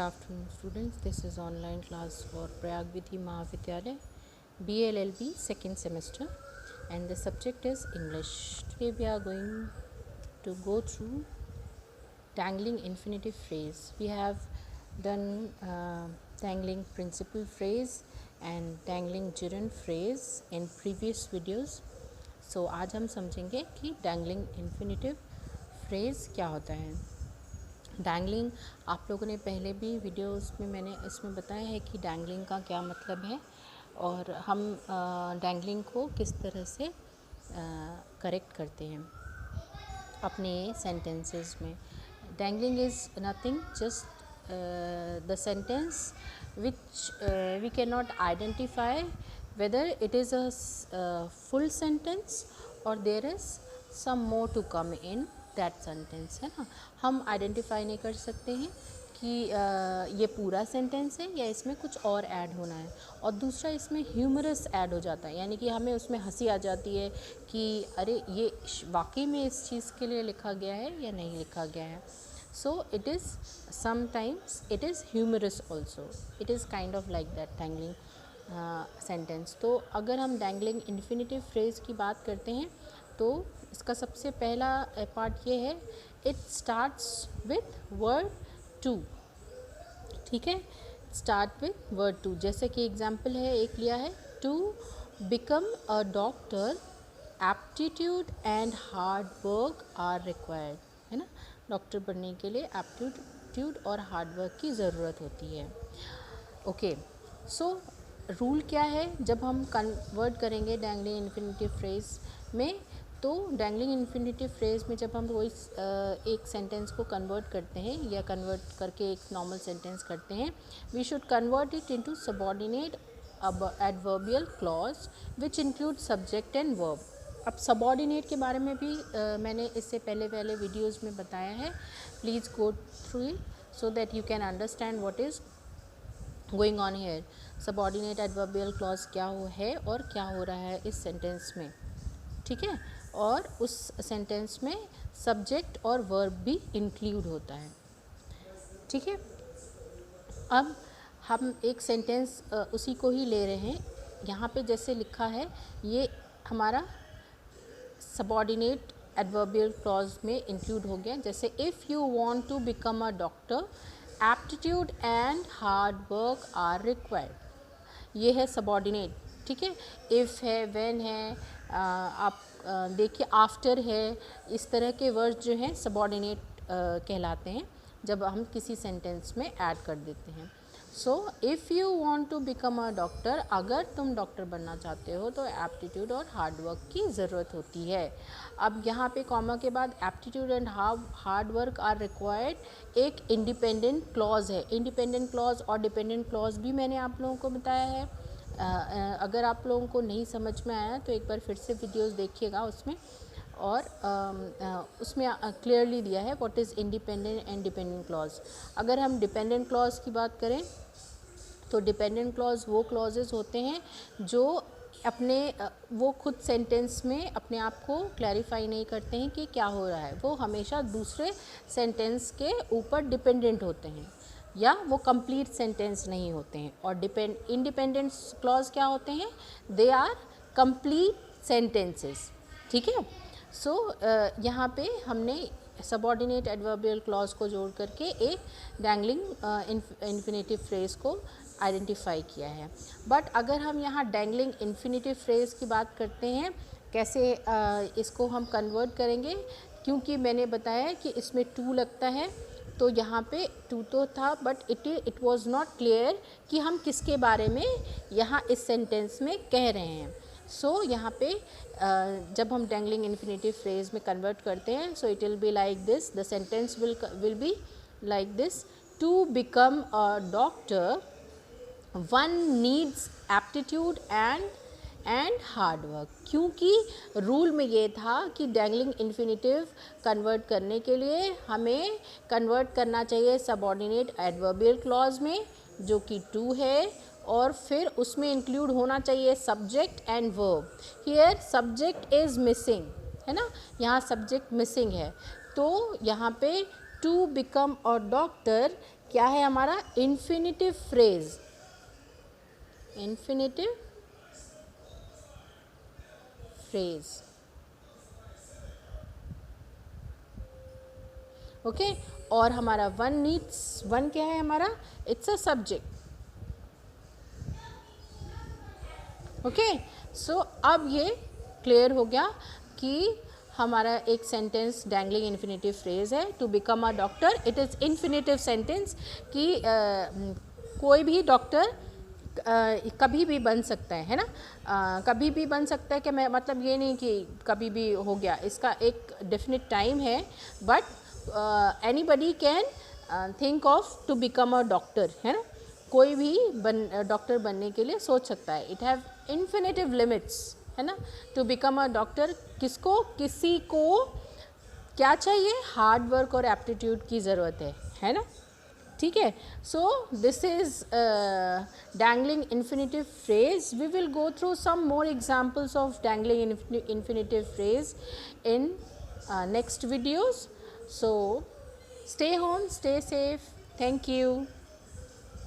afternoon students, this is online class for Prayag Vidhi Mahavidyalaya BLLB second semester and the subject is English. Today we are going to go through dangling infinitive phrase. We have done dangling principal phrase and dangling gerund phrase in previous videos. So आज हम समझेंगे कि dangling infinitive phrase क्या होता है. Dangling आप लोगों ने पहले भी वीडियोस में मैंने इसमें बताया है कि डैंगलिंग का क्या मतलब है और हम डैंगलिंग को किस तरह से करेक्ट करते हैं अपने सेंटेंसेस में. Dangling is nothing just the sentence which we can not identify whether it is a full sentence और there is some more to come in that sentence, है ना. हम आइडेंटिफाई नहीं कर सकते हैं कि ये पूरा सेंटेंस है या इसमें कुछ और ऐड होना है. और दूसरा, इसमें ह्यूमरस ऐड हो जाता है, यानी कि हमें उसमें हंसी आ जाती है कि अरे ये वाकई में इस चीज़ के लिए लिखा गया है या नहीं लिखा गया है. So it is sometimes it is humorous also. It is kind of like that dangling sentence. तो अगर हम डैंगलिंग इन्फिनेटिव फ्रेज़ की बात करते हैं तो इसका सबसे पहला पार्ट ये है, it starts with word to. ठीक है, स्टार्ट विथ वर्ड टू. जैसे कि एग्जाम्पल है, एक लिया है, to become a doctor aptitude and hard work are required, है ना. डॉक्टर बनने के लिए एप्टीट्यूड और हार्ड वर्क की ज़रूरत होती है. ओके, सो रूल क्या है जब हम कन्वर्ट करेंगे डैंगलिंग इन्फिनेटिव फ्रेज़ में. तो डैंगलिंग इन्फिनेटिव फ्रेज़ में जब हम कोई एक सेंटेंस को कन्वर्ट करते हैं या कन्वर्ट करके एक नॉर्मल सेंटेंस करते हैं, we should convert it into subordinate adverbial clause which include subject and verb. अब सबऑर्डिनेट के बारे में भी मैंने इससे पहले वीडियोज़ में बताया है. Please go through it so that you can understand what is going on here. Subordinate adverbial clause क्या है और क्या हो रहा है इस सेंटेंस में, ठीक है. और उस सेंटेंस में सब्जेक्ट और वर्ब भी इंक्लूड होता है, ठीक है. अब हम एक सेंटेंस उसी को ही ले रहे हैं. यहाँ पे जैसे लिखा है, ये हमारा सबऑर्डिनेट एडवर्बियल क्लॉज में इंक्लूड हो गया. जैसे if you want to become a doctor aptitude and hard work are required. ये है सबऑर्डिनेट, ठीक है. इफ़ है, व्हेन है, आप देखिए आफ्टर है. इस तरह के वर्ड जो हैं सबऑर्डिनेट कहलाते हैं जब हम किसी सेंटेंस में ऐड कर देते हैं. So if you want to become a doctor, अगर तुम डॉक्टर बनना चाहते हो तो एप्टीट्यूड और हार्ड वर्क की ज़रूरत होती है. अब यहाँ पे कॉमा के बाद aptitude and hard work are required एक इंडिपेंडेंट क्लॉज है. इंडिपेंडेंट क्लॉज और डिपेंडेंट क्लॉज भी मैंने आप लोगों को बताया है. अगर आप लोगों को नहीं समझ में आया तो एक बार फिर से वीडियोस देखिएगा उसमें, और उसमें क्लियरली दिया है what is independent and dependent clause. अगर हम डिपेंडेंट क्लॉज की बात करें तो डिपेंडेंट क्लॉज वो क्लॉजेस होते हैं जो अपने वो खुद सेंटेंस में अपने आप को क्लैरिफाई नहीं करते हैं कि क्या हो रहा है. वो हमेशा दूसरे सेंटेंस के ऊपर डिपेंडेंट होते हैं या वो कंप्लीट सेंटेंस नहीं होते हैं. और इंडिपेंडेंट क्लॉज क्या होते हैं, दे आर कंप्लीट सेंटेंसेस, ठीक है. सो यहाँ पे हमने सबऑर्डिनेट एडवर्बियल क्लॉज को जोड़ करके एक डैंगलिंग इन्फिनेटिव फ्रेज़ को आइडेंटिफाई किया है. बट अगर हम यहाँ डैंगलिंग इन्फिनेटिव फ्रेज़ की बात करते हैं, कैसे इसको हम कन्वर्ट करेंगे, क्योंकि मैंने बताया कि इसमें टू लगता है तो यहाँ पे टू तो था but it was not clear कि हम किसके बारे में यहाँ इस सेंटेंस में कह रहे हैं. सो यहाँ पे जब हम डैंगलिंग इन्फिनेटिव फ्रेज़ में कन्वर्ट करते हैं, so it will be like this. The sentence will be like this. To become a doctor one needs aptitude and hard work. क्योंकि रूल में ये था कि डैंगलिंग इन्फिनेटिव कन्वर्ट करने के लिए हमें कन्वर्ट करना चाहिए सबऑर्डिनेट एडवर्बियल क्लॉज में जो कि टू है, और फिर उसमें इंक्लूड होना चाहिए subject and verb. Here subject is missing, है ना. यहाँ सब्जेक्ट मिसिंग है. तो यहाँ पे टू बिकम अ डॉक्टर क्या है हमारा infinitive phrase, infinitive phrase, okay. और हमारा वन नीड्स, वन क्या है हमारा, it's a subject, okay. So अब ये क्लियर हो गया कि हमारा एक सेंटेंस डैंगलिंग इन्फिनेटिव फ्रेज है, to become a doctor, it is infinitive sentence कि कोई भी डॉक्टर कभी भी बन सकता है ना, कभी भी बन सकता है कि मैं मतलब ये नहीं कि कभी भी हो गया, इसका एक डेफिनेट टाइम है, but anybody can think of to become a doctor, है ना, कोई भी डॉक्टर बनने के लिए सोच सकता है। इट हैव इन्फिनेटिव लिमिट्स, है ना, टू बिकम अ डॉक्टर। किसको, किसी को क्या चाहिए, हार्ड वर्क और एप्टीट्यूड की ज़रूरत है ना, ठीक है। So this is dangling infinitive phrase. We will go through some more examples of dangling infinitive phrase in next videos. So stay home, stay safe. Thank you.